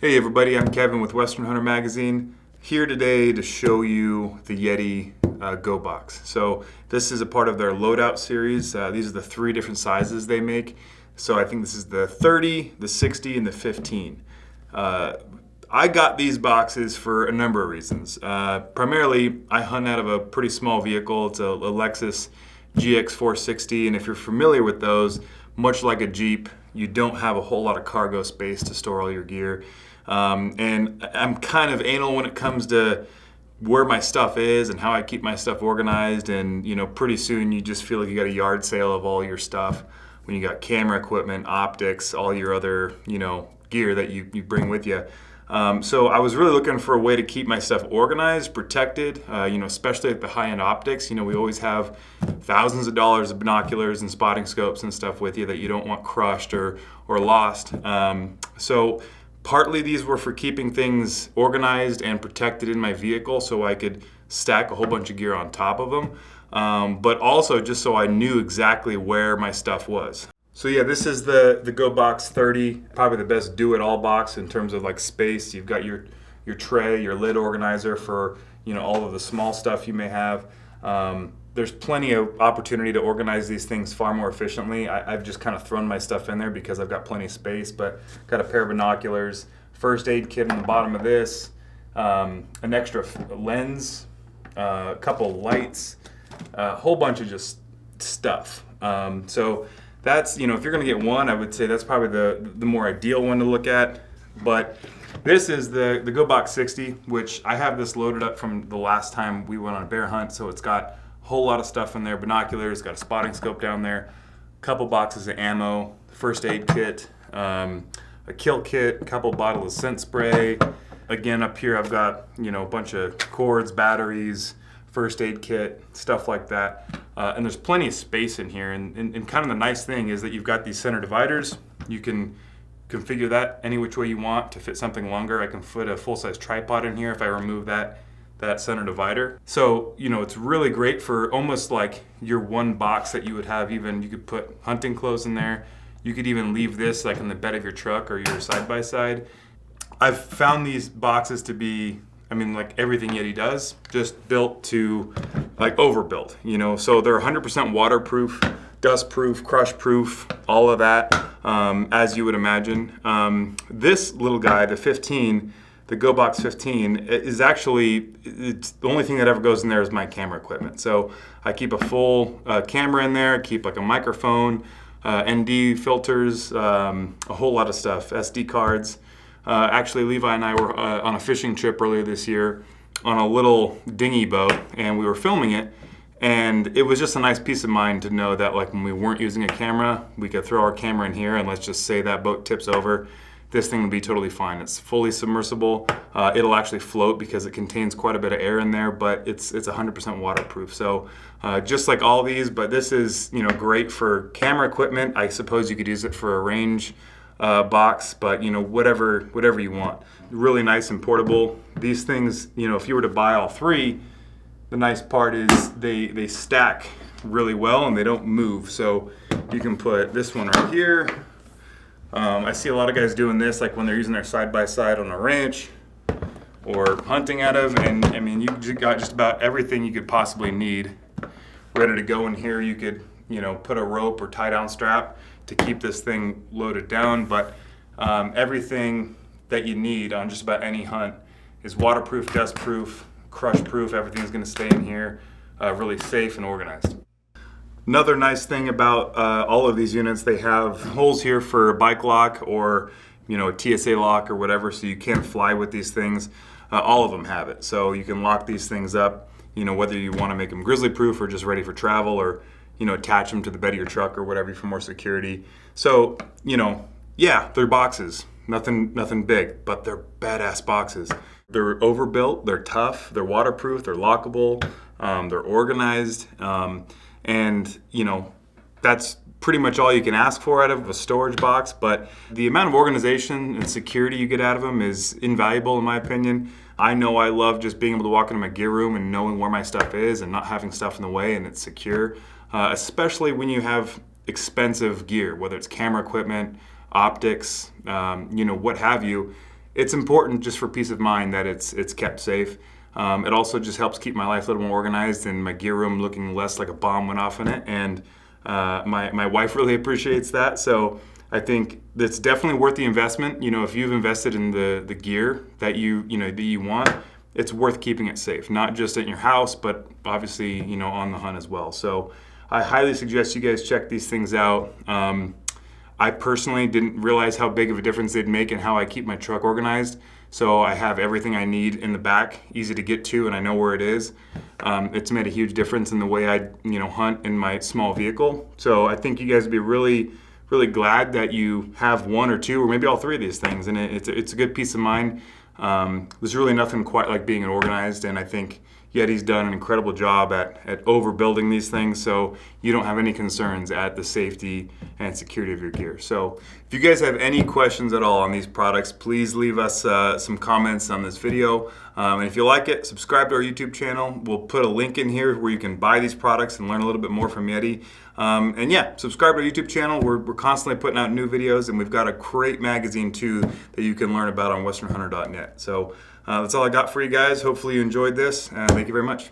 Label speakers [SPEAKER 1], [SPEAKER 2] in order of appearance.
[SPEAKER 1] Hey everybody, I'm Kevin with Western Hunter Magazine, here today to show you the Yeti Gobox. So this is a part of their loadout series. These are the 3 different sizes they make. So I think this is the 30, the 60, and the 15. I got these boxes for a number of reasons. Primarily, I hunt out of a pretty small vehicle. It's a Lexus GX460, and if you're familiar with those, much like a Jeep, you don't have a whole lot of cargo space to store all your gear. And I'm kind of anal when it comes to where my stuff is and how I keep my stuff organized. And pretty soon you just feel like you got a yard sale of all your stuff when you got camera equipment, optics, all your other gear that you bring with you. So I was really looking for a way to keep my stuff organized, protected, especially at the high-end optics. We always have thousands of dollars of binoculars and spotting scopes and stuff with you that you don't want crushed or lost. So partly these were for keeping things organized and protected in my vehicle so I could stack a whole bunch of gear on top of them, but also just so I knew exactly where my stuff was. So yeah, this is the Gobox 30, probably the best do-it-all box in terms of like space. You've got your tray, your lid organizer for all of the small stuff you may have. There's plenty of opportunity to organize these things far more efficiently. I've just kind of thrown my stuff in there because I've got plenty of space, but got a pair of binoculars, first aid kit on the bottom of this, an extra lens, a couple lights, a whole bunch of just stuff. So that's, if you're gonna get one, I would say that's probably the more ideal one to look at. But this is the Gobox 60, which I have this loaded up from the last time we went on a bear hunt, so it's got a whole lot of stuff in there. Binoculars, got a spotting scope down there, a couple boxes of ammo, first aid kit, a kill kit, a couple bottles of scent spray. Again, up here I've got a bunch of cords, batteries, first aid kit, stuff like that. And there's plenty of space in here. And kind of the nice thing is that you've got these center dividers. You can configure that any which way you want to fit something longer. I can fit a full-size tripod in here if I remove that center divider. So, it's really great for almost like your one box that you would have. Even you could put hunting clothes in there. You could even leave this like in the bed of your truck or your side-by-side. I've found these boxes to be, like everything Yeti does, just built to like overbuilt, so they're 100% waterproof, dustproof, crush-proof, all of that, as you would imagine. This little guy, the 15, the Gobox 15, is actually, it's the only thing that ever goes in there is my camera equipment. So I keep a full camera in there, I keep like a microphone, ND filters, a whole lot of stuff, SD cards. Actually, Levi and I were on a fishing trip earlier this year on a little dinghy boat, and we were filming it, and it was just a nice peace of mind to know that like when we weren't using a camera, we could throw our camera in here, and let's just say that boat tips over, this thing would be totally fine. It's fully submersible. It'll actually float because it contains quite a bit of air in there, but it's 100% waterproof. So just like all these, but this is great for camera equipment. I suppose you could use it for a range box, but whatever you want. Really nice and portable. These things, if you were to buy all 3, the nice part is they stack really well and they don't move. So you can put this one right here. I see a lot of guys doing this like when they're using their side-by-side on a ranch or hunting out of, and you got just about everything you could possibly need ready to go in here. You could put a rope or tie-down strap to keep this thing loaded down, but everything that you need on just about any hunt is waterproof, dustproof, crush-proof. Everything's going to stay in here, really safe and organized. Another nice thing about all of these units, they have holes here for a bike lock or a TSA lock or whatever, so you can't fly with these things. All of them have it, so you can lock these things up. Whether you want to make them grizzly-proof or just ready for travel, or attach them to the bed of your truck or whatever for more security. So, yeah, they're boxes. Nothing big, but they're badass boxes. They're overbuilt, they're tough, they're waterproof, they're lockable, they're organized, and that's pretty much all you can ask for out of a storage box. But the amount of organization and security you get out of them is invaluable in my opinion. I know I love just being able to walk into my gear room and knowing where my stuff is and not having stuff in the way, and it's secure, especially when you have expensive gear, whether it's camera equipment, optics, what have you. it's important just for peace of mind that it's kept safe. It also just helps keep my life a little more organized and my gear room looking less like a bomb went off in it. And my wife really appreciates that. So I think that's definitely worth the investment. If you've invested in the gear that you want, it's worth keeping it safe, not just in your house, but obviously, on the hunt as well. So I highly suggest you guys check these things out. I personally didn't realize how big of a difference they'd make in how I keep my truck organized. So I have everything I need in the back, easy to get to, and I know where it is. It's made a huge difference in the way I, hunt in my small vehicle. So I think you guys would be really, really glad that you have one or two or maybe all three of these things, and it's a good peace of mind. There's really nothing quite like being organized, and I think Yeti's done an incredible job at overbuilding these things, so you don't have any concerns at the safety and security of your gear. So if you guys have any questions at all on these products, please leave us some comments on this video. And if you like it, subscribe to our YouTube channel. We'll put a link in here where you can buy these products and learn a little bit more from Yeti. And yeah, subscribe to our YouTube channel. We're constantly putting out new videos, and we've got a great magazine too that you can learn about on westernhunter.net. So that's all I got for you guys. Hopefully you enjoyed this. Thank you very much.